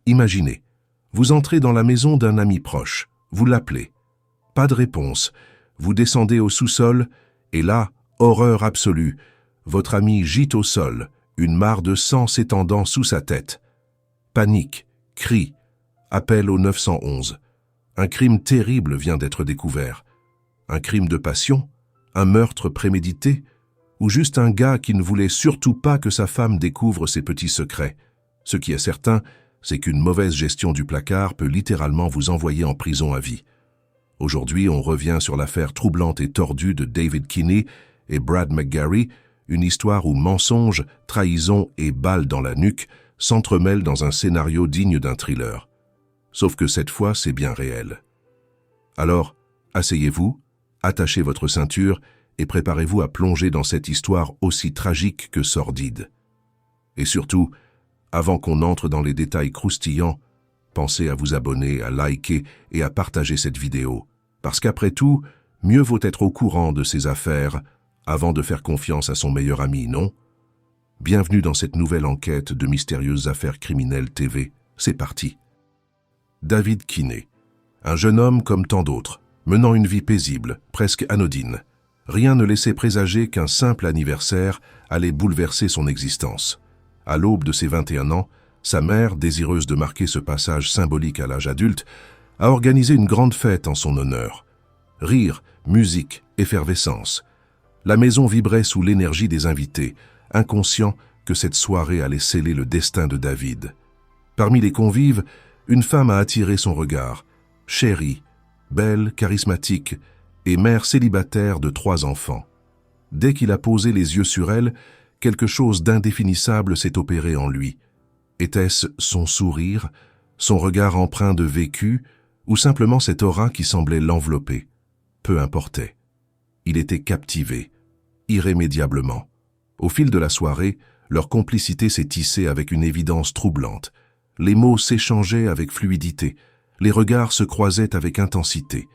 Imaginez, vous entrez dans la maison d'un ami proche, vous l'appelez. Pas de réponse, vous descendez au sous-sol, et là, horreur absolue, votre ami gîte au sol, une mare de sang s'étendant sous sa tête. Panique, cris, appel au 911. Un crime terrible vient d'être découvert. Un crime de passion, un meurtre prémédité, ou juste un gars qui ne voulait surtout pas que sa femme découvre ses petits secrets. Ce qui est certain, c'est qu'une mauvaise gestion du placard peut littéralement vous envoyer en prison à vie. Aujourd'hui, on revient sur l'affaire troublante et tordue de David Kinney et Brad McGarry, une histoire où mensonges, trahison et balles dans la nuque s'entremêlent dans un scénario digne d'un thriller. Sauf que cette fois, c'est bien réel. Alors, asseyez-vous, attachez votre ceinture et préparez-vous à plonger dans cette histoire aussi tragique que sordide. Et surtout, avant qu'on entre dans les détails croustillants, pensez à vous abonner, à liker et à partager cette vidéo. Parce qu'après tout, mieux vaut être au courant de ces affaires avant de faire confiance à son meilleur ami, non? Bienvenue dans cette nouvelle enquête de Mystérieuses Affaires Criminelles TV. C'est parti. David Kinney, un jeune homme comme tant d'autres, menant une vie paisible, presque anodine. Rien ne laissait présager qu'un simple anniversaire allait bouleverser son existence. À l'aube de ses 21 ans, sa mère, désireuse de marquer ce passage symbolique à l'âge adulte, a organisé une grande fête en son honneur. Rire, musique, effervescence. La maison vibrait sous l'énergie des invités, inconscients que cette soirée allait sceller le destin de David. Parmi les convives, une femme a attiré son regard. Chérie, belle, charismatique et mère célibataire de 3 enfants. Dès qu'il a posé les yeux sur elle, quelque chose d'indéfinissable s'est opéré en lui. Était-ce son sourire, son regard empreint de vécu, ou simplement cette aura qui semblait l'envelopper? Peu importait. Il était captivé, irrémédiablement. Au fil de la soirée, leur complicité s'est tissée avec une évidence troublante. Les mots s'échangeaient avec fluidité, les regards se croisaient avec intensité.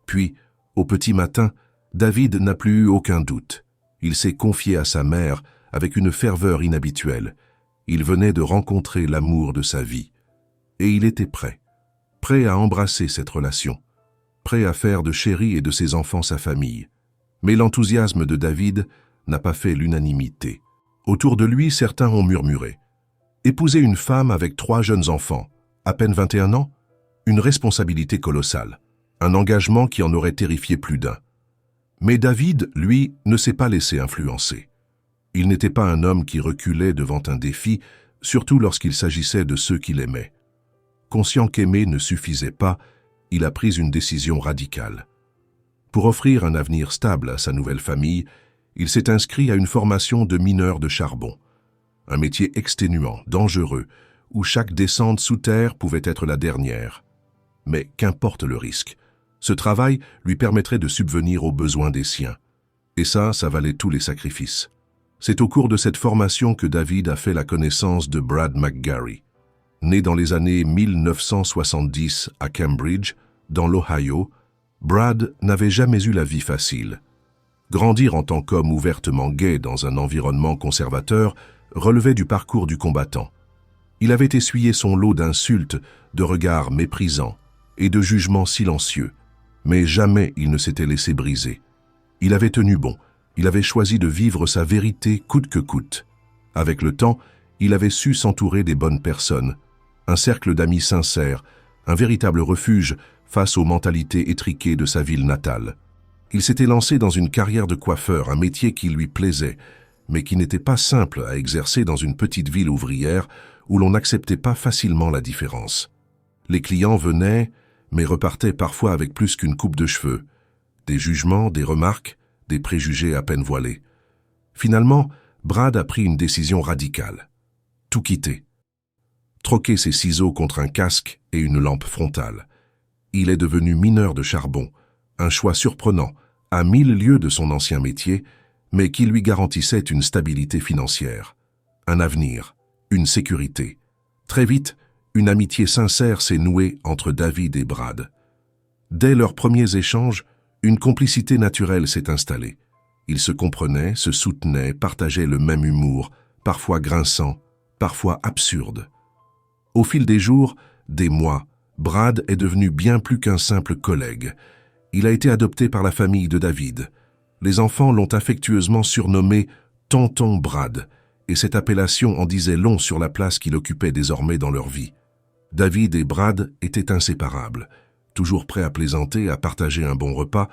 Puis, au petit matin, David n'a plus eu aucun doute. Il s'est confié à sa mère avec une ferveur inhabituelle. Il venait de rencontrer l'amour de sa vie. Et il était prêt à embrasser cette relation, prêt à faire de Chérie et de ses enfants sa famille. Mais l'enthousiasme de David n'a pas fait l'unanimité. Autour de lui, certains ont murmuré. Épouser une femme avec 3 jeunes enfants, à peine 21 ans, une responsabilité colossale, un engagement qui en aurait terrifié plus d'un. Mais David, lui, ne s'est pas laissé influencer. Il n'était pas un homme qui reculait devant un défi, surtout lorsqu'il s'agissait de ceux qu'il aimait. Conscient qu'aimer ne suffisait pas, il a pris une décision radicale. Pour offrir un avenir stable à sa nouvelle famille, il s'est inscrit à une formation de mineur de charbon. Un métier exténuant, dangereux, où chaque descente sous terre pouvait être la dernière. Mais qu'importe le risque, ce travail lui permettrait de subvenir aux besoins des siens. Et ça valait tous les sacrifices. C'est au cours de cette formation que David a fait la connaissance de Brad McGarry. Né dans les années 1970 à Cambridge, dans l'Ohio, Brad n'avait jamais eu la vie facile. Grandir en tant qu'homme ouvertement gay dans un environnement conservateur relevait du parcours du combattant. Il avait essuyé son lot d'insultes, de regards méprisants et de jugements silencieux, mais jamais il ne s'était laissé briser. Il avait tenu bon, il avait choisi de vivre sa vérité coûte que coûte. Avec le temps, il avait su s'entourer des bonnes personnes, un cercle d'amis sincères, un véritable refuge face aux mentalités étriquées de sa ville natale. Il s'était lancé dans une carrière de coiffeur, un métier qui lui plaisait, mais qui n'était pas simple à exercer dans une petite ville ouvrière où l'on n'acceptait pas facilement la différence. Les clients venaient, mais repartaient parfois avec plus qu'une coupe de cheveux, des jugements, des remarques, des préjugés à peine voilés. Finalement, Brad a pris une décision radicale. Tout quitter. Troquer ses ciseaux contre un casque et une lampe frontale. Il est devenu mineur de charbon, un choix surprenant, à 1000 lieues de son ancien métier, mais qui lui garantissait une stabilité financière, un avenir, une sécurité. Très vite, une amitié sincère s'est nouée entre David et Brad. Dès leurs premiers échanges, une complicité naturelle s'est installée. Ils se comprenaient, se soutenaient, partageaient le même humour, parfois grinçant, parfois absurde. Au fil des jours, des mois, Brad est devenu bien plus qu'un simple collègue. Il a été adopté par la famille de David. Les enfants l'ont affectueusement surnommé « Tonton Brad », et cette appellation en disait long sur la place qu'il occupait désormais dans leur vie. David et Brad étaient inséparables, toujours prêts à plaisanter, à partager un bon repas,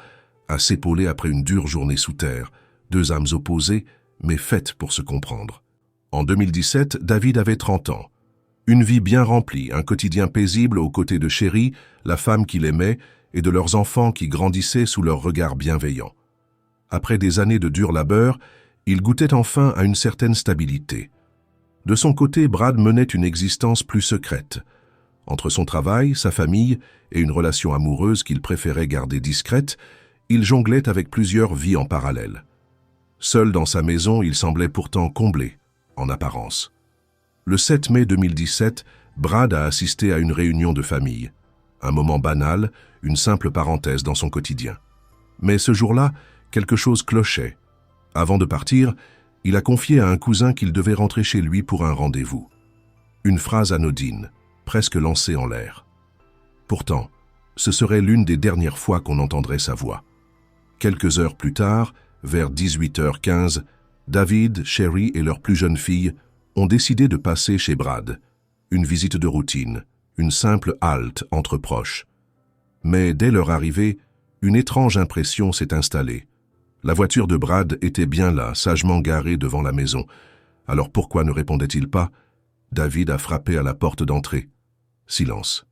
à s'épauler après une dure journée sous terre, deux âmes opposées, mais faites pour se comprendre. En 2017, David avait 30 ans. Une vie bien remplie, un quotidien paisible aux côtés de Sherry, la femme qu'il aimait, et de leurs enfants qui grandissaient sous leur regard bienveillant. Après des années de dur labeur, il goûtait enfin à une certaine stabilité. De son côté, Brad menait une existence plus secrète. Entre son travail, sa famille et une relation amoureuse qu'il préférait garder discrète, il jonglait avec plusieurs vies en parallèle. Seul dans sa maison, il semblait pourtant comblé, en apparence. Le 7 mai 2017, Brad a assisté à une réunion de famille. Un moment banal, une simple parenthèse dans son quotidien. Mais ce jour-là, quelque chose clochait. Avant de partir, il a confié à un cousin qu'il devait rentrer chez lui pour un rendez-vous. Une phrase anodine, presque lancée en l'air. Pourtant, ce serait l'une des dernières fois qu'on entendrait sa voix. Quelques heures plus tard, vers 18h15, David, Sherry et leur plus jeune fille ont décidé de passer chez Brad. Une visite de routine, une simple halte entre proches. Mais dès leur arrivée, une étrange impression s'est installée. La voiture de Brad était bien là, sagement garée devant la maison. Alors pourquoi ne répondait-il pas? David a frappé à la porte d'entrée. Silence.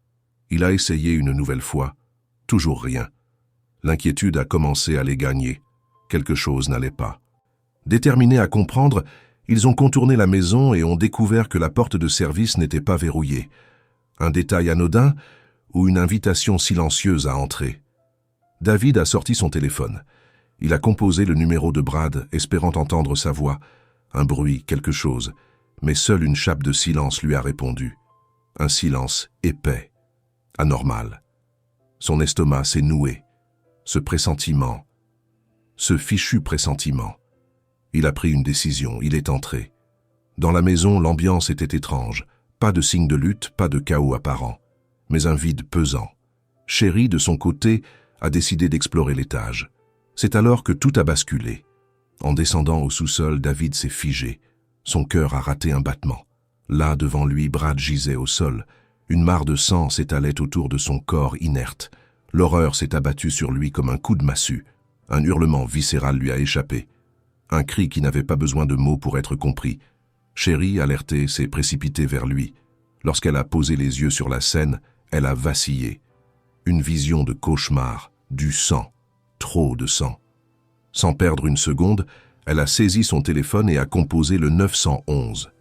Il a essayé une nouvelle fois. Toujours rien. L'inquiétude a commencé à les gagner. Quelque chose n'allait pas. Déterminés à comprendre, ils ont contourné la maison et ont découvert que la porte de service n'était pas verrouillée. Un détail anodin ou une invitation silencieuse à entrer. David a sorti son téléphone. Il a composé le numéro de Brad, espérant entendre sa voix. Un bruit, quelque chose. Mais seule une chape de silence lui a répondu. Un silence épais, anormal. Son estomac s'est noué. Ce pressentiment, ce fichu pressentiment. Il a pris une décision, il est entré. Dans la maison, l'ambiance était étrange. Pas de signe de lutte, pas de chaos apparent. Mais un vide pesant. Sherry, de son côté, a décidé d'explorer l'étage. C'est alors que tout a basculé. En descendant au sous-sol, David s'est figé. Son cœur a raté un battement. Là, devant lui, Brad gisait au sol. Une mare de sang s'étalait autour de son corps inerte. L'horreur s'est abattue sur lui comme un coup de massue. Un hurlement viscéral lui a échappé. Un cri qui n'avait pas besoin de mots pour être compris. Sherry, alertée, s'est précipitée vers lui. Lorsqu'elle a posé les yeux sur la scène, elle a vacillé. Une vision de cauchemar, du sang. Trop de sang. Sans perdre une seconde, elle a saisi son téléphone et a composé le 911.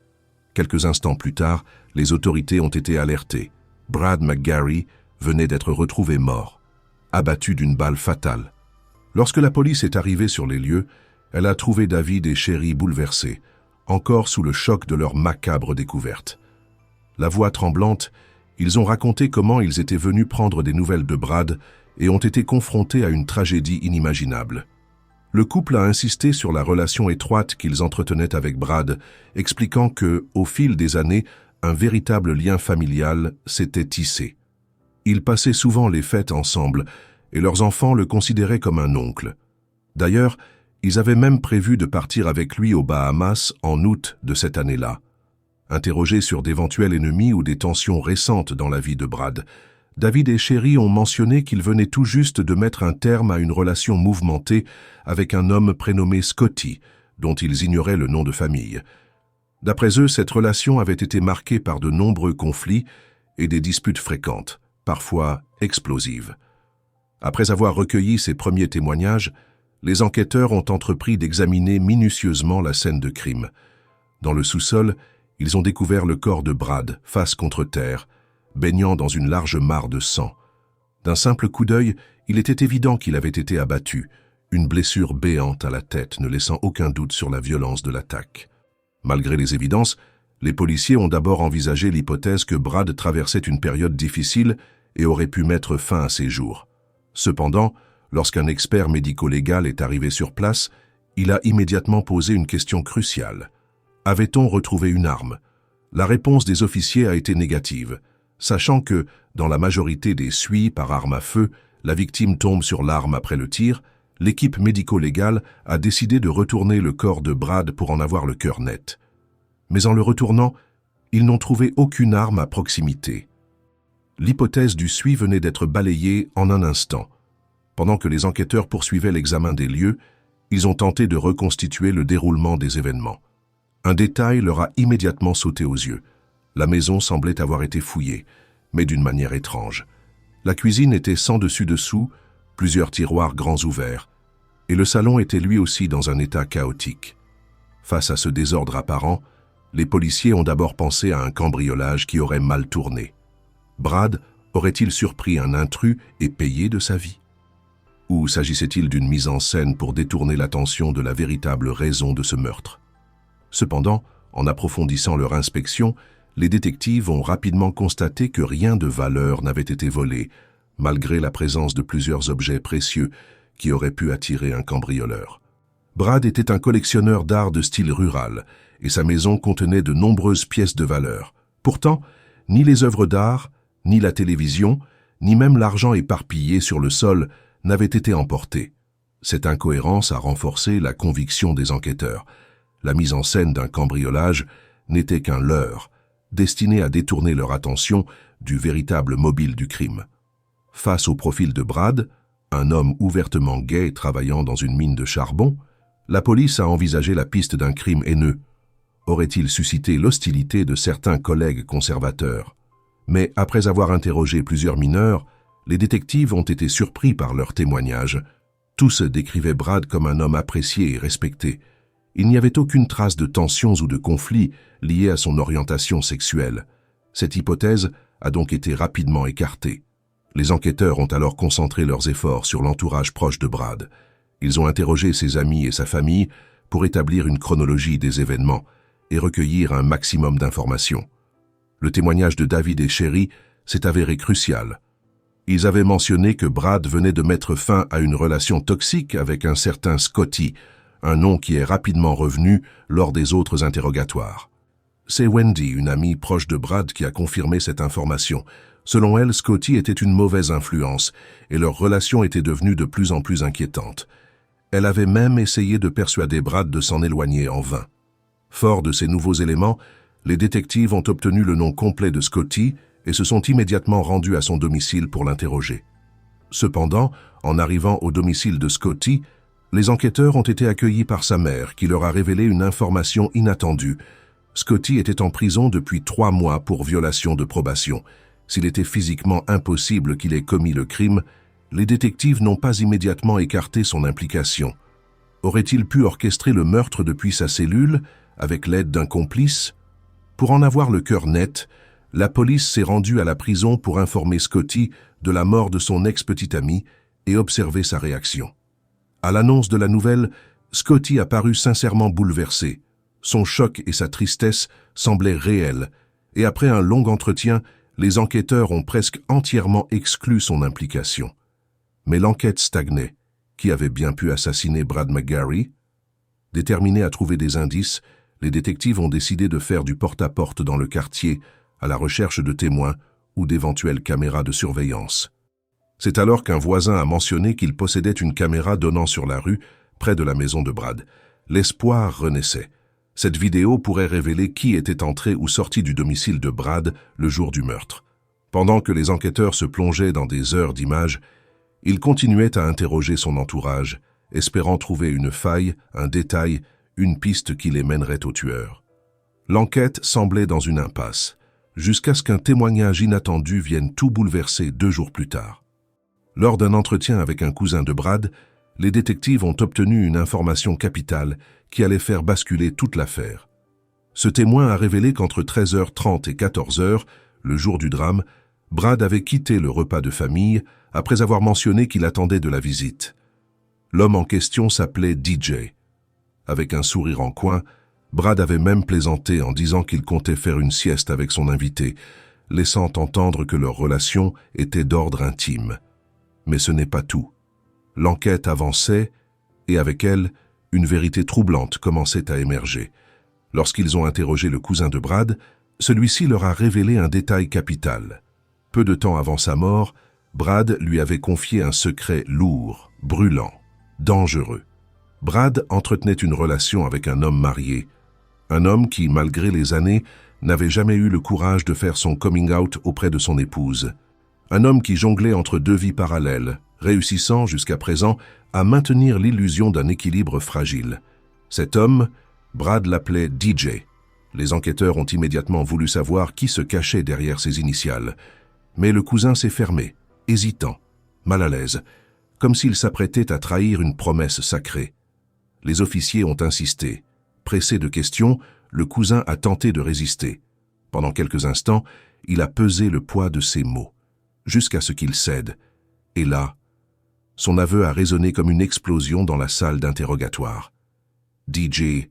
Quelques instants plus tard, les autorités ont été alertées. Brad McGarry venait d'être retrouvé mort, abattu d'une balle fatale. Lorsque la police est arrivée sur les lieux, elle a trouvé David et Sherry bouleversés, encore sous le choc de leur macabre découverte. La voix tremblante, ils ont raconté comment ils étaient venus prendre des nouvelles de Brad et ont été confrontés à une tragédie inimaginable. Le couple a insisté sur la relation étroite qu'ils entretenaient avec Brad, expliquant que, au fil des années, un véritable lien familial s'était tissé. Ils passaient souvent les fêtes ensemble, et leurs enfants le considéraient comme un oncle. D'ailleurs, ils avaient même prévu de partir avec lui aux Bahamas en août de cette année-là. Interrogés sur d'éventuels ennemis ou des tensions récentes dans la vie de Brad, David et Sherry ont mentionné qu'ils venaient tout juste de mettre un terme à une relation mouvementée avec un homme prénommé Scotty, dont ils ignoraient le nom de famille. D'après eux, cette relation avait été marquée par de nombreux conflits et des disputes fréquentes, parfois explosives. Après avoir recueilli ces premiers témoignages, les enquêteurs ont entrepris d'examiner minutieusement la scène de crime. Dans le sous-sol, ils ont découvert le corps de Brad, face contre terre, baignant dans une large mare de sang. D'un simple coup d'œil, il était évident qu'il avait été abattu, une blessure béante à la tête ne laissant aucun doute sur la violence de l'attaque. Malgré les évidences, les policiers ont d'abord envisagé l'hypothèse que Brad traversait une période difficile et aurait pu mettre fin à ses jours. Cependant, lorsqu'un expert médico-légal est arrivé sur place, il a immédiatement posé une question cruciale. Avait-on retrouvé une arme? La réponse des officiers a été négative, sachant que, dans la majorité des suies par arme à feu, la victime tombe sur l'arme après le tir. L'équipe médico-légale a décidé de retourner le corps de Brad pour en avoir le cœur net. Mais en le retournant, ils n'ont trouvé aucune arme à proximité. L'hypothèse du suie venait d'être balayée en un instant. Pendant que les enquêteurs poursuivaient l'examen des lieux, ils ont tenté de reconstituer le déroulement des événements. Un détail leur a immédiatement sauté aux yeux. La maison semblait avoir été fouillée, mais d'une manière étrange. La cuisine était sans dessus-dessous, plusieurs tiroirs grands ouverts, et le salon était lui aussi dans un état chaotique. Face à ce désordre apparent, les policiers ont d'abord pensé à un cambriolage qui aurait mal tourné. Brad aurait-il surpris un intrus et payé de sa vie? Ou s'agissait-il d'une mise en scène pour détourner l'attention de la véritable raison de ce meurtre? Cependant, en approfondissant leur inspection, les détectives ont rapidement constaté que rien de valeur n'avait été volé, malgré la présence de plusieurs objets précieux qui auraient pu attirer un cambrioleur. Brad était un collectionneur d'art de style rural, et sa maison contenait de nombreuses pièces de valeur. Pourtant, ni les œuvres d'art, ni la télévision, ni même l'argent éparpillé sur le sol n'avaient été emportés. Cette incohérence a renforcé la conviction des enquêteurs. La mise en scène d'un cambriolage n'était qu'un leurre, destiné à détourner leur attention du véritable mobile du crime. Face au profil de Brad, un homme ouvertement gay travaillant dans une mine de charbon, la police a envisagé la piste d'un crime haineux. Aurait-il suscité l'hostilité de certains collègues conservateurs? Mais après avoir interrogé plusieurs mineurs, les détectives ont été surpris par leurs témoignages. Tous décrivaient Brad comme un homme apprécié et respecté. Il n'y avait aucune trace de tensions ou de conflits liés à son orientation sexuelle. Cette hypothèse a donc été rapidement écartée. Les enquêteurs ont alors concentré leurs efforts sur l'entourage proche de Brad. Ils ont interrogé ses amis et sa famille pour établir une chronologie des événements et recueillir un maximum d'informations. Le témoignage de David et Sherry s'est avéré crucial. Ils avaient mentionné que Brad venait de mettre fin à une relation toxique avec un certain Scotty, un nom qui est rapidement revenu lors des autres interrogatoires. C'est Wendy, une amie proche de Brad, qui a confirmé cette information. Selon elle, Scotty était une mauvaise influence et leur relation était devenue de plus en plus inquiétante. Elle avait même essayé de persuader Brad de s'en éloigner en vain. Fort de ces nouveaux éléments, les détectives ont obtenu le nom complet de Scotty et se sont immédiatement rendus à son domicile pour l'interroger. Cependant, en arrivant au domicile de Scotty, les enquêteurs ont été accueillis par sa mère qui leur a révélé une information inattendue. Scotty était en prison depuis 3 mois pour violation de probation. S'il était physiquement impossible qu'il ait commis le crime, les détectives n'ont pas immédiatement écarté son implication. Aurait-il pu orchestrer le meurtre depuis sa cellule, avec l'aide d'un complice? Pour en avoir le cœur net, la police s'est rendue à la prison pour informer Scotty de la mort de son ex-petite amie et observer sa réaction. À l'annonce de la nouvelle, Scotty a paru sincèrement bouleversé. Son choc et sa tristesse semblaient réels, et après un long entretien, les enquêteurs ont presque entièrement exclu son implication. Mais l'enquête stagnait. Qui avait bien pu assassiner Brad McGarry? Déterminés à trouver des indices, les détectives ont décidé de faire du porte-à-porte dans le quartier, à la recherche de témoins ou d'éventuelles caméras de surveillance. C'est alors qu'un voisin a mentionné qu'il possédait une caméra donnant sur la rue, près de la maison de Brad. L'espoir renaissait. Cette vidéo pourrait révéler qui était entré ou sorti du domicile de Brad le jour du meurtre. Pendant que les enquêteurs se plongeaient dans des heures d'images, ils continuaient à interroger son entourage, espérant trouver une faille, un détail, une piste qui les mènerait au tueur. L'enquête semblait dans une impasse, jusqu'à ce qu'un témoignage inattendu vienne tout bouleverser 2 jours plus tard. Lors d'un entretien avec un cousin de Brad, les détectives ont obtenu une information capitale qui allait faire basculer toute l'affaire. Ce témoin a révélé qu'entre 13h30 et 14h, le jour du drame, Brad avait quitté le repas de famille après avoir mentionné qu'il attendait de la visite. L'homme en question s'appelait DJ. Avec un sourire en coin, Brad avait même plaisanté en disant qu'il comptait faire une sieste avec son invité, laissant entendre que leur relation était d'ordre intime. Mais ce n'est pas tout. L'enquête avançait, et avec elle, une vérité troublante commençait à émerger. Lorsqu'ils ont interrogé le cousin de Brad, Celui-ci leur a révélé un détail capital. Peu de temps avant sa mort, Brad lui avait confié un secret lourd, brûlant, dangereux. Brad entretenait une relation avec un homme marié, un homme qui, malgré les années, n'avait jamais eu le courage de faire son coming out auprès de son épouse. Un homme qui jonglait entre deux vies parallèles, réussissant jusqu'à présent à maintenir l'illusion d'un équilibre fragile. Cet homme, Brad l'appelait DJ. Les enquêteurs ont immédiatement voulu savoir qui se cachait derrière ses initiales. Mais le cousin s'est fermé, hésitant, mal à l'aise, comme s'il s'apprêtait à trahir une promesse sacrée. Les officiers ont insisté. Pressé de questions, le cousin a tenté de résister. Pendant quelques instants, il a pesé le poids de ses mots, jusqu'à ce qu'il cède. Et là, son aveu a résonné comme une explosion dans la salle d'interrogatoire. DJ,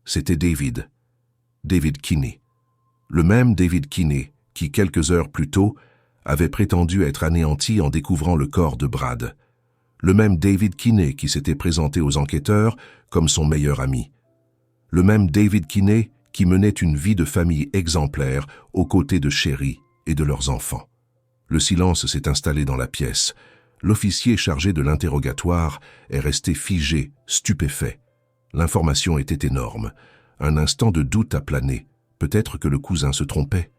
c'était David Kinney. Le même David Kinney qui, quelques heures plus tôt, avait prétendu être anéanti en découvrant le corps de Brad. Le même David Kinney qui s'était présenté aux enquêteurs comme son meilleur ami. Le même David Kinney qui menait une vie de famille exemplaire aux côtés de Sherry et de leurs enfants. Le silence s'est installé dans la pièce. L'officier chargé de l'interrogatoire est resté figé, stupéfait. L'information était énorme. Un instant de doute a plané. Peut-être que le cousin se trompait.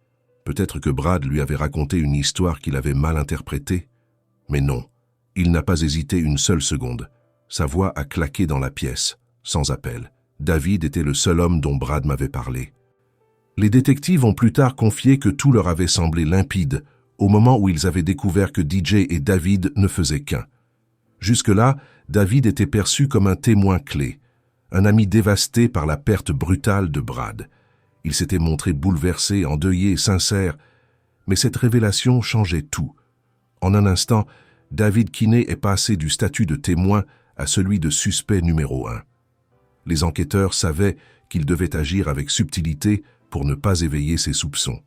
Peut-être que Brad lui avait raconté une histoire qu'il avait mal interprétée. Mais non, il n'a pas hésité une seule seconde. Sa voix a claqué dans la pièce, sans appel. David était le seul homme dont Brad m'avait parlé. Les détectives ont plus tard confié que tout leur avait semblé limpide au moment où ils avaient découvert que DJ et David ne faisaient qu'un. Jusque-là, David était perçu comme un témoin clé, un ami dévasté par la perte brutale de Brad. Il s'était montré bouleversé, endeuillé, sincère, mais cette révélation changeait tout. En un instant, David Kinney est passé du statut de témoin à celui de suspect numéro 1. Les enquêteurs savaient qu'ils devaient agir avec subtilité pour ne pas éveiller ses soupçons.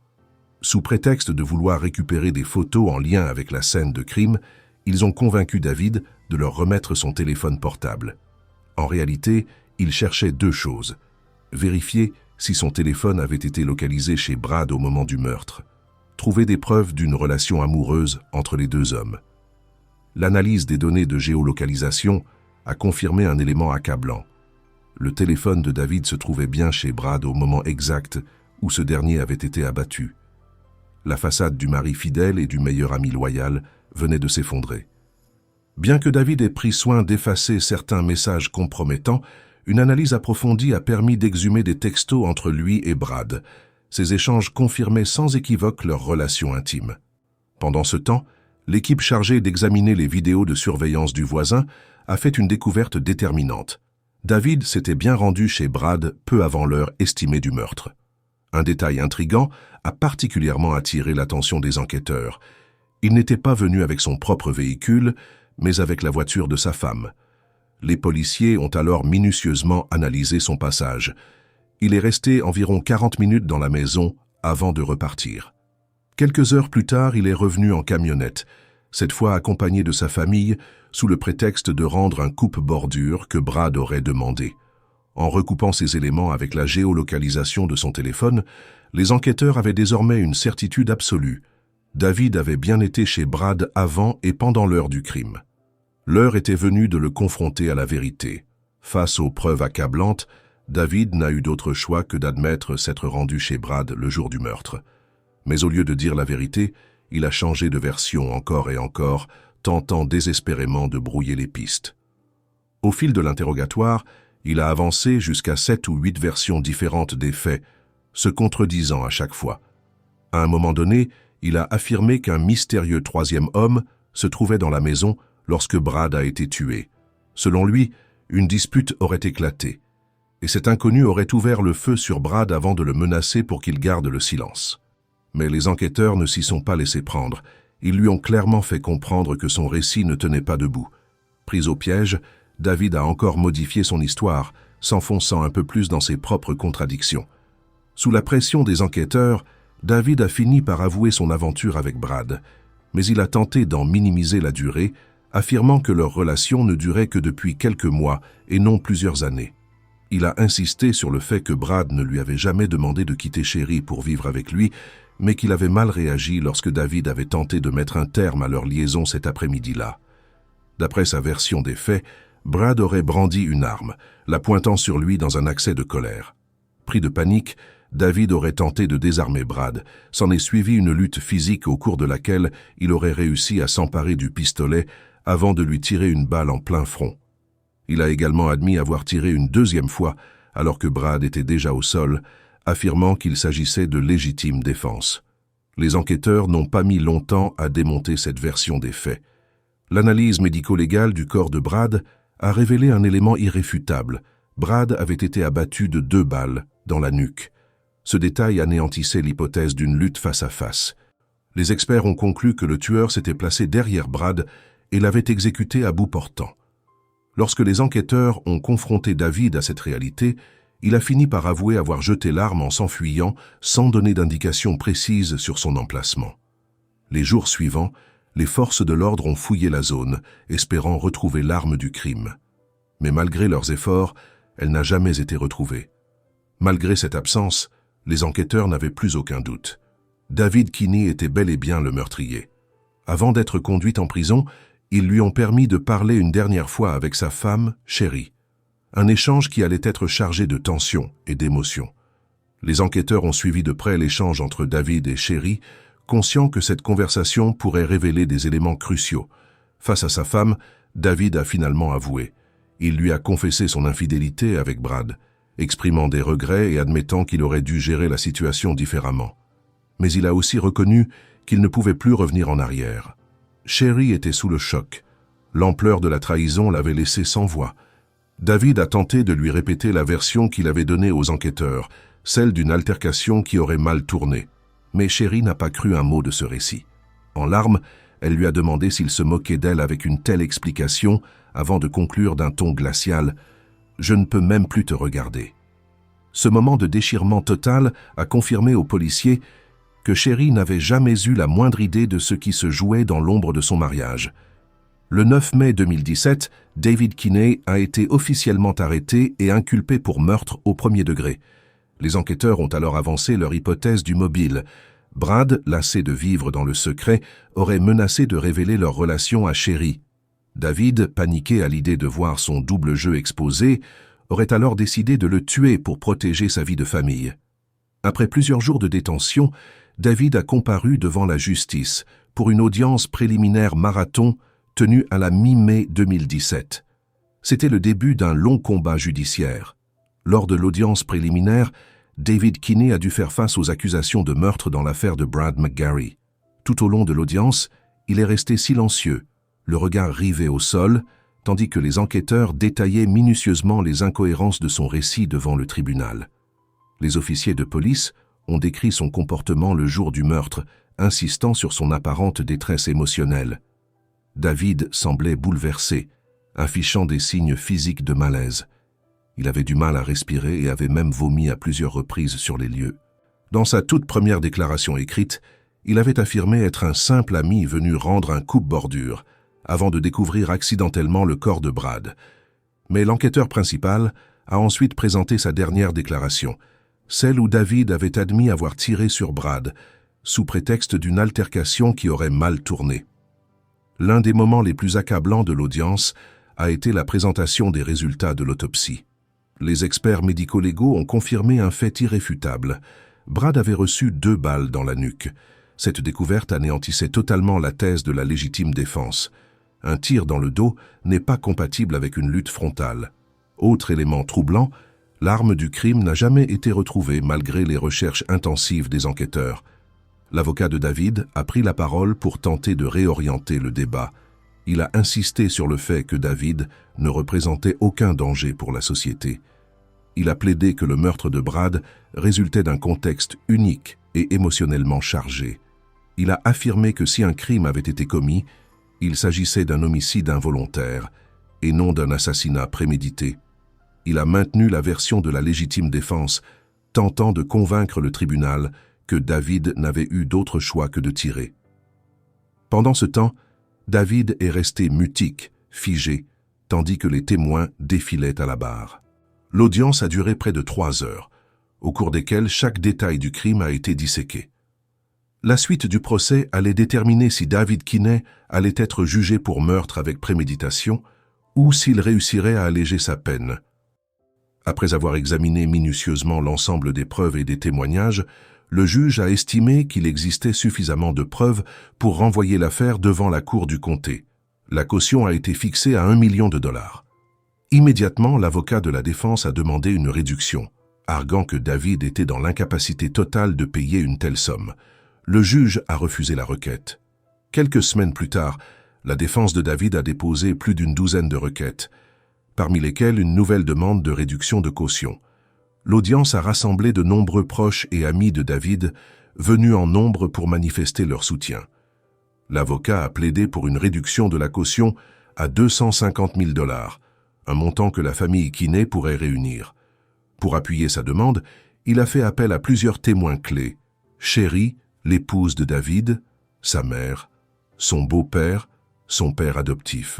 Sous prétexte de vouloir récupérer des photos en lien avec la scène de crime, ils ont convaincu David de leur remettre son téléphone portable. En réalité, ils cherchaient deux choses. Vérifier si son téléphone avait été localisé chez Brad au moment du meurtre. Trouver des preuves d'une relation amoureuse entre les deux hommes. L'analyse des données de géolocalisation a confirmé un élément accablant. Le téléphone de David se trouvait bien chez Brad au moment exact où ce dernier avait été abattu. La façade du mari fidèle et du meilleur ami loyal venait de s'effondrer. Bien que David ait pris soin d'effacer certains messages compromettants, une analyse approfondie a permis d'exhumer des textos entre lui et Brad. Ces échanges confirmaient sans équivoque leur relation intime. Pendant ce temps, l'équipe chargée d'examiner les vidéos de surveillance du voisin a fait une découverte déterminante. David s'était bien rendu chez Brad peu avant l'heure estimée du meurtre. Un détail intrigant a particulièrement attiré l'attention des enquêteurs. Il n'était pas venu avec son propre véhicule, mais avec la voiture de sa femme. Les policiers ont alors minutieusement analysé son passage. Il est resté environ 40 minutes dans la maison avant de repartir. Quelques heures plus tard, il est revenu en camionnette, cette fois accompagné de sa famille, sous le prétexte de rendre un coupe-bordure que Brad aurait demandé. En recoupant ces éléments avec la géolocalisation de son téléphone, les enquêteurs avaient désormais une certitude absolue. David avait bien été chez Brad avant et pendant l'heure du crime. L'heure était venue de le confronter à la vérité. Face aux preuves accablantes, David n'a eu d'autre choix que d'admettre s'être rendu chez Brad le jour du meurtre. Mais au lieu de dire la vérité, il a changé de version encore et encore, tentant désespérément de brouiller les pistes. Au fil de l'interrogatoire, il a avancé jusqu'à 7 ou 8 versions différentes des faits, se contredisant à chaque fois. À un moment donné, il a affirmé qu'un mystérieux troisième homme se trouvait dans la maison lorsque Brad a été tué. Selon lui, une dispute aurait éclaté, et cet inconnu aurait ouvert le feu sur Brad avant de le menacer pour qu'il garde le silence. Mais les enquêteurs ne s'y sont pas laissés prendre. Ils lui ont clairement fait comprendre que son récit ne tenait pas debout. Pris au piège, David a encore modifié son histoire, s'enfonçant un peu plus dans ses propres contradictions. Sous la pression des enquêteurs, David a fini par avouer son aventure avec Brad, mais il a tenté d'en minimiser la durée, affirmant que leur relation ne durait que depuis quelques mois et non plusieurs années. Il a insisté sur le fait que Brad ne lui avait jamais demandé de quitter Sherry pour vivre avec lui, mais qu'il avait mal réagi lorsque David avait tenté de mettre un terme à leur liaison cet après-midi-là. D'après sa version des faits, Brad aurait brandi une arme, la pointant sur lui dans un accès de colère. Pris de panique, David aurait tenté de désarmer Brad. S'en est suivi une lutte physique au cours de laquelle il aurait réussi à s'emparer du pistolet avant de lui tirer une balle en plein front. Il a également admis avoir tiré une deuxième fois alors que Brad était déjà au sol, affirmant qu'il s'agissait de légitime défense. Les enquêteurs n'ont pas mis longtemps à démonter cette version des faits. L'analyse médico-légale du corps de Brad a révélé un élément irréfutable. Brad avait été abattu de 2 balles dans la nuque. Ce détail anéantissait l'hypothèse d'une lutte face à face. Les experts ont conclu que le tueur s'était placé derrière Brad et l'avait exécuté à bout portant. Lorsque les enquêteurs ont confronté David à cette réalité, il a fini par avouer avoir jeté l'arme en s'enfuyant sans donner d'indication précise sur son emplacement. Les jours suivants, les forces de l'ordre ont fouillé la zone, espérant retrouver l'arme du crime. Mais malgré leurs efforts, elle n'a jamais été retrouvée. Malgré cette absence, les enquêteurs n'avaient plus aucun doute. David Kinney était bel et bien le meurtrier. Avant d'être conduit en prison, ils lui ont permis de parler une dernière fois avec sa femme, Sherry. Un échange qui allait être chargé de tension et d'émotion. Les enquêteurs ont suivi de près l'échange entre David et Sherry, conscients que cette conversation pourrait révéler des éléments cruciaux. Face à sa femme, David a finalement avoué. Il lui a confessé son infidélité avec Brad, exprimant des regrets et admettant qu'il aurait dû gérer la situation différemment. Mais il a aussi reconnu qu'il ne pouvait plus revenir en arrière. Sherry était sous le choc. L'ampleur de la trahison l'avait laissé sans voix. David a tenté de lui répéter la version qu'il avait donnée aux enquêteurs, celle d'une altercation qui aurait mal tourné. Mais Sherry n'a pas cru un mot de ce récit. En larmes, elle lui a demandé s'il se moquait d'elle avec une telle explication, avant de conclure d'un ton glacial « Je ne peux même plus te regarder ». Ce moment de déchirement total a confirmé aux policiers que Sherry n'avait jamais eu la moindre idée de ce qui se jouait dans l'ombre de son mariage. Le 9 mai 2017, David Kinney a été officiellement arrêté et inculpé pour meurtre au premier degré. Les enquêteurs ont alors avancé leur hypothèse du mobile. Brad, lassé de vivre dans le secret, aurait menacé de révéler leur relation à Sherry. David, paniqué à l'idée de voir son double jeu exposé, aurait alors décidé de le tuer pour protéger sa vie de famille. Après plusieurs jours de détention, David a comparu devant la justice pour une audience préliminaire marathon tenue à la mi-mai 2017. C'était le début d'un long combat judiciaire. Lors de l'audience préliminaire, David Kinney a dû faire face aux accusations de meurtre dans l'affaire de Brad McGarry. Tout au long de l'audience, il est resté silencieux, le regard rivé au sol, tandis que les enquêteurs détaillaient minutieusement les incohérences de son récit devant le tribunal. Les officiers de police ont décrit son comportement le jour du meurtre, insistant sur son apparente détresse émotionnelle. David semblait bouleversé, affichant des signes physiques de malaise. Il avait du mal à respirer et avait même vomi à plusieurs reprises sur les lieux. Dans sa toute première déclaration écrite, il avait affirmé être un simple ami venu rendre un coupe-bordure, avant de découvrir accidentellement le corps de Brad. Mais l'enquêteur principal a ensuite présenté sa dernière déclaration, celle où David avait admis avoir tiré sur Brad, sous prétexte d'une altercation qui aurait mal tourné. L'un des moments les plus accablants de l'audience a été la présentation des résultats de l'autopsie. Les experts médico-légaux ont confirmé un fait irréfutable. Brad avait reçu 2 balles dans la nuque. Cette découverte anéantissait totalement la thèse de la légitime défense. Un tir dans le dos n'est pas compatible avec une lutte frontale. Autre élément troublant, l'arme du crime n'a jamais été retrouvée malgré les recherches intensives des enquêteurs. L'avocat de David a pris la parole pour tenter de réorienter le débat. Il a insisté sur le fait que David ne représentait aucun danger pour la société. Il a plaidé que le meurtre de Brad résultait d'un contexte unique et émotionnellement chargé. Il a affirmé que si un crime avait été commis, il s'agissait d'un homicide involontaire et non d'un assassinat prémédité. Il a maintenu la version de la légitime défense, tentant de convaincre le tribunal que David n'avait eu d'autre choix que de tirer. Pendant ce temps, David est resté mutique, figé, tandis que les témoins défilaient à la barre. L'audience a duré près de 3 heures, au cours desquelles chaque détail du crime a été disséqué. La suite du procès allait déterminer si David Kinney allait être jugé pour meurtre avec préméditation ou s'il réussirait à alléger sa peine. Après avoir examiné minutieusement l'ensemble des preuves et des témoignages, le juge a estimé qu'il existait suffisamment de preuves pour renvoyer l'affaire devant la cour du comté. La caution a été fixée à $1 million. Immédiatement, l'avocat de la défense a demandé une réduction, arguant que David était dans l'incapacité totale de payer une telle somme. Le juge a refusé la requête. Quelques semaines plus tard, la défense de David a déposé plus d'une douzaine de requêtes, parmi lesquelles une nouvelle demande de réduction de caution. L'audience a rassemblé de nombreux proches et amis de David, venus en nombre pour manifester leur soutien. L'avocat a plaidé pour une réduction de la caution à $250 000, un montant que la famille Kinney pourrait réunir. Pour appuyer sa demande, il a fait appel à plusieurs témoins clés: Sherry, l'épouse de David, sa mère, son beau-père, son père adoptif.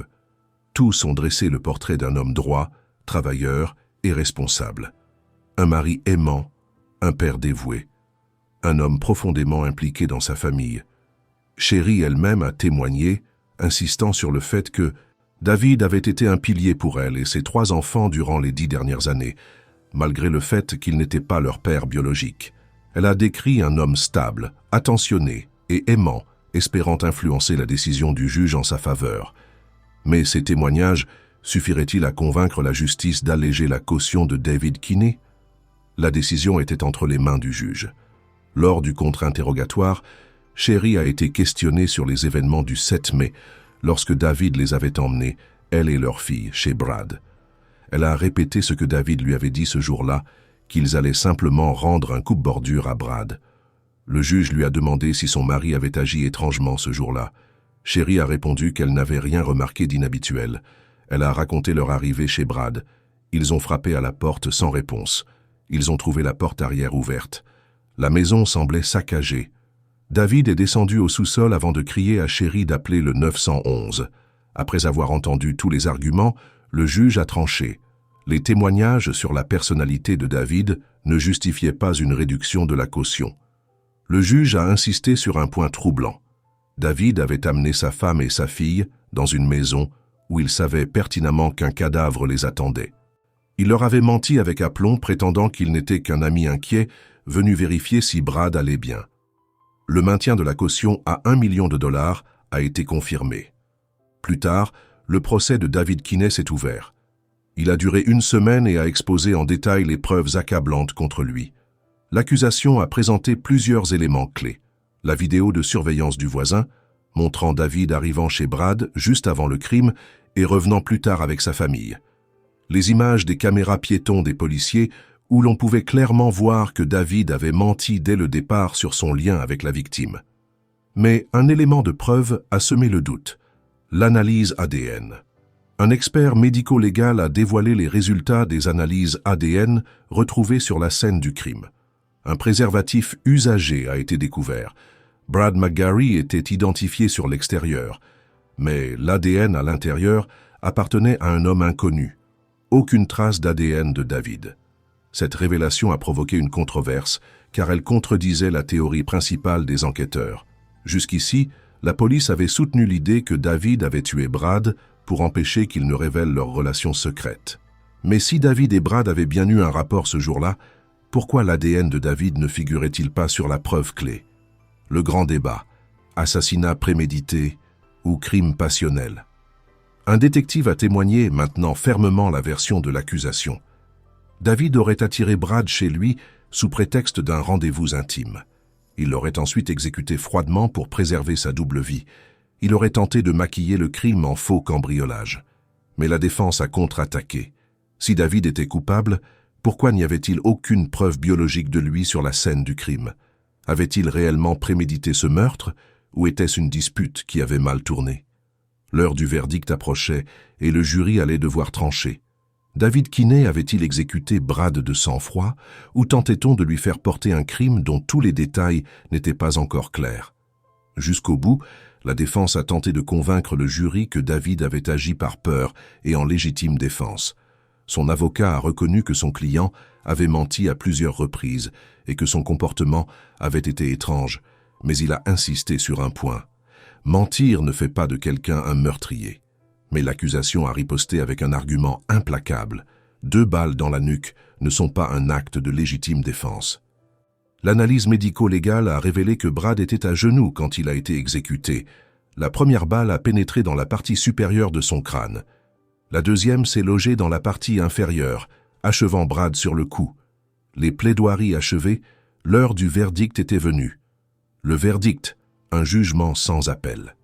Tous ont dressé le portrait d'un homme droit, travailleur et responsable. Un mari aimant, un père dévoué, un homme profondément impliqué dans sa famille. Sherry elle-même a témoigné, insistant sur le fait que David avait été un pilier pour elle et ses 3 enfants durant les 10 dernières années, malgré le fait qu'il n'était pas leur père biologique. Elle a décrit un homme stable, attentionné et aimant, espérant influencer la décision du juge en sa faveur. Mais ces témoignages suffiraient-ils à convaincre la justice d'alléger la caution de David Kinney? La décision était entre les mains du juge. Lors du contre-interrogatoire, Sherry a été questionnée sur les événements du 7 mai, lorsque David les avait emmenés, elle et leur fille, chez Brad. Elle a répété ce que David lui avait dit ce jour-là, qu'ils allaient simplement rendre un coupe-bordure à Brad. Le juge lui a demandé si son mari avait agi étrangement ce jour-là. Sherry a répondu qu'elle n'avait rien remarqué d'inhabituel. Elle a raconté leur arrivée chez Brad. Ils ont frappé à la porte sans réponse. Ils ont trouvé la porte arrière ouverte. La maison semblait saccagée. David est descendu au sous-sol avant de crier à Sherry d'appeler le 911. Après avoir entendu tous les arguments, le juge a tranché. Les témoignages sur la personnalité de David ne justifiaient pas une réduction de la caution. Le juge a insisté sur un point troublant. David avait amené sa femme et sa fille dans une maison où il savait pertinemment qu'un cadavre les attendait. Il leur avait menti avec aplomb, prétendant qu'il n'était qu'un ami inquiet venu vérifier si Brad allait bien. Le maintien de la caution à $1 million a été confirmé. Plus tard, le procès de David Kinney s'est ouvert. Il a duré 1 semaine et a exposé en détail les preuves accablantes contre lui. L'accusation a présenté plusieurs éléments clés. La vidéo de surveillance du voisin, montrant David arrivant chez Brad juste avant le crime et revenant plus tard avec sa famille. Les images des caméras piétons des policiers où l'on pouvait clairement voir que David avait menti dès le départ sur son lien avec la victime. Mais un élément de preuve a semé le doute: l'analyse ADN. Un expert médico-légal a dévoilé les résultats des analyses ADN retrouvées sur la scène du crime. Un préservatif usagé a été découvert. Brad McGarry était identifié sur l'extérieur, mais l'ADN à l'intérieur appartenait à un homme inconnu. Aucune trace d'ADN de David. Cette révélation a provoqué une controverse, car elle contredisait la théorie principale des enquêteurs. Jusqu'ici, la police avait soutenu l'idée que David avait tué Brad pour empêcher qu'ils ne révèlent leur relation secrète. Mais si David et Brad avaient bien eu un rapport ce jour-là, pourquoi l'ADN de David ne figurait-il pas sur la preuve clé? Le grand débat: assassinat prémédité ou crime passionnel? Un détective a témoigné, maintenant fermement la version de l'accusation. David aurait attiré Brad chez lui sous prétexte d'un rendez-vous intime. Il l'aurait ensuite exécuté froidement pour préserver sa double vie. Il aurait tenté de maquiller le crime en faux cambriolage. Mais la défense a contre-attaqué. Si David était coupable, pourquoi n'y avait-il aucune preuve biologique de lui sur la scène du crime? Avait-il réellement prémédité ce meurtre, ou était-ce une dispute qui avait mal tourné? L'heure du verdict approchait et le jury allait devoir trancher. David Kinney avait-il exécuté Brad de sang-froid, ou tentait-on de lui faire porter un crime dont tous les détails n'étaient pas encore clairs? Jusqu'au bout, la défense a tenté de convaincre le jury que David avait agi par peur et en légitime défense. Son avocat a reconnu que son client avait menti à plusieurs reprises et que son comportement avait été étrange, mais il a insisté sur un point. Mentir ne fait pas de quelqu'un un meurtrier. Mais l'accusation a riposté avec un argument implacable. 2 balles dans la nuque ne sont pas un acte de légitime défense. L'analyse médico-légale a révélé que Brad était à genoux quand il a été exécuté. La première balle a pénétré dans la partie supérieure de son crâne. La deuxième s'est logée dans la partie inférieure, achevant Brad sur le cou. Les plaidoiries achevées, l'heure du verdict était venue. Le verdict, un jugement sans appel.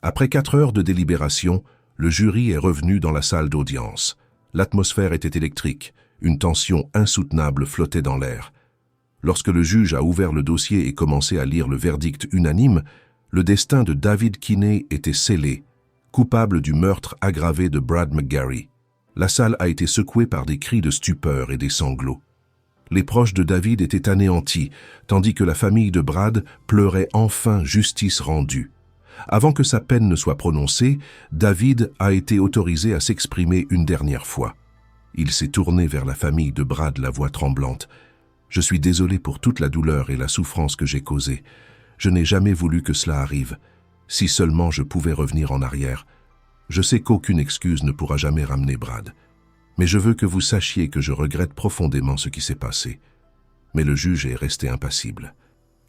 Après 4 heures de délibération, le jury est revenu dans la salle d'audience. L'atmosphère était électrique, une tension insoutenable flottait dans l'air. Lorsque le juge a ouvert le dossier et commencé à lire le verdict unanime, le destin de David Kinney était scellé, coupable du meurtre aggravé de Brad McGarry. La salle a été secouée par des cris de stupeur et des sanglots. Les proches de David étaient anéantis, tandis que la famille de Brad pleurait enfin justice rendue. Avant que sa peine ne soit prononcée, David a été autorisé à s'exprimer une dernière fois. Il s'est tourné vers la famille de Brad, la voix tremblante. « Je suis désolé pour toute la douleur et la souffrance que j'ai causée. Je n'ai jamais voulu que cela arrive. Si seulement je pouvais revenir en arrière. Je sais qu'aucune excuse ne pourra jamais ramener Brad. Mais je veux que vous sachiez que je regrette profondément ce qui s'est passé. » Mais le juge est resté impassible.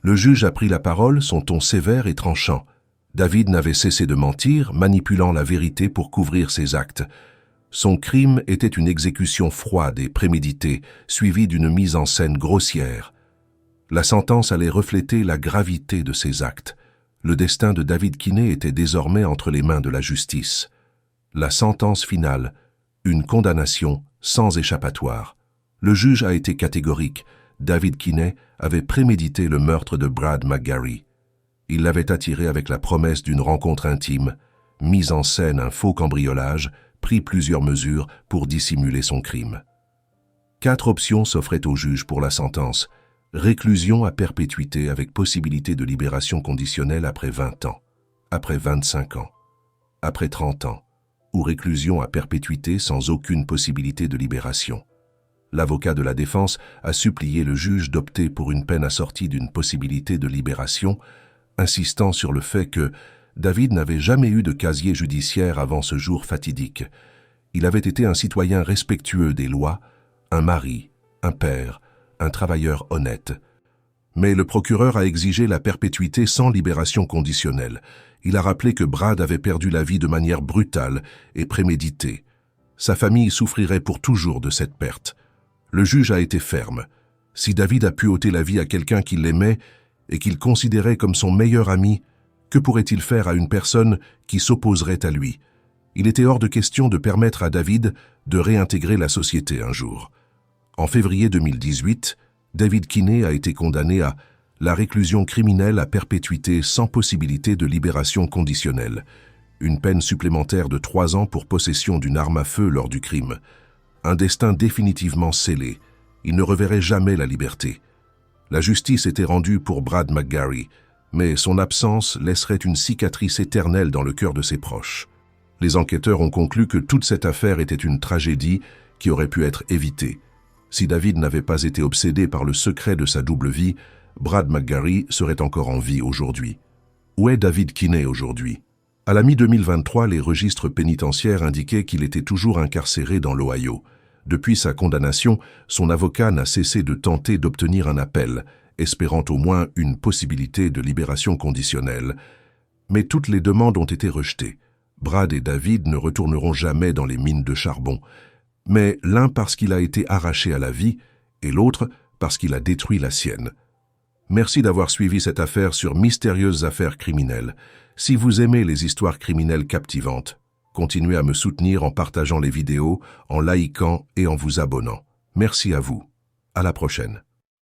Le juge a pris la parole, son ton sévère et tranchant. David n'avait cessé de mentir, manipulant la vérité pour couvrir ses actes. Son crime était une exécution froide et préméditée, suivie d'une mise en scène grossière. La sentence allait refléter la gravité de ses actes. Le destin de David Kinney était désormais entre les mains de la justice. La sentence finale, une condamnation sans échappatoire. Le juge a été catégorique. David Kinney avait prémédité le meurtre de Brad McGarry. Il l'avait attiré avec la promesse d'une rencontre intime, mis en scène un faux cambriolage, pris plusieurs mesures pour dissimuler son crime. 4 options s'offraient au juge pour la sentence. Réclusion à perpétuité avec possibilité de libération conditionnelle après 20 ans, après 25 ans, après 30 ans, ou réclusion à perpétuité sans aucune possibilité de libération. L'avocat de la défense a supplié le juge d'opter pour une peine assortie d'une possibilité de libération, insistant sur le fait que David n'avait jamais eu de casier judiciaire avant ce jour fatidique. Il avait été un citoyen respectueux des lois, un mari, un père, un travailleur honnête. Mais le procureur a exigé la perpétuité sans libération conditionnelle. Il a rappelé que Brad avait perdu la vie de manière brutale et préméditée. Sa famille souffrirait pour toujours de cette perte. Le juge a été ferme. Si David a pu ôter la vie à quelqu'un qui l'aimait et qu'il considérait comme son meilleur ami, que pourrait-il faire à une personne qui s'opposerait à lui? Il était hors de question de permettre à David de réintégrer la société un jour. En février 2018, David Kinney a été condamné à la réclusion criminelle à perpétuité sans possibilité de libération conditionnelle, une peine supplémentaire de 3 ans pour possession d'une arme à feu lors du crime. Un destin définitivement scellé. Il ne reverrait jamais la liberté. La justice était rendue pour Brad McGarry, mais son absence laisserait une cicatrice éternelle dans le cœur de ses proches. Les enquêteurs ont conclu que toute cette affaire était une tragédie qui aurait pu être évitée. Si David n'avait pas été obsédé par le secret de sa double vie, Brad McGarry serait encore en vie aujourd'hui. Où est David Kinney aujourd'hui? À la mi-2023, les registres pénitentiaires indiquaient qu'il était toujours incarcéré dans l'Ohio. Depuis sa condamnation, son avocat n'a cessé de tenter d'obtenir un appel, espérant au moins une possibilité de libération conditionnelle. Mais toutes les demandes ont été rejetées. Brad et David ne retourneront jamais dans les mines de charbon, mais l'un parce qu'il a été arraché à la vie et l'autre parce qu'il a détruit la sienne. Merci d'avoir suivi cette affaire sur Mystérieuses Affaires Criminelles. Si vous aimez les histoires criminelles captivantes, continuez à me soutenir en partageant les vidéos, en likant et en vous abonnant. Merci à vous. À la prochaine.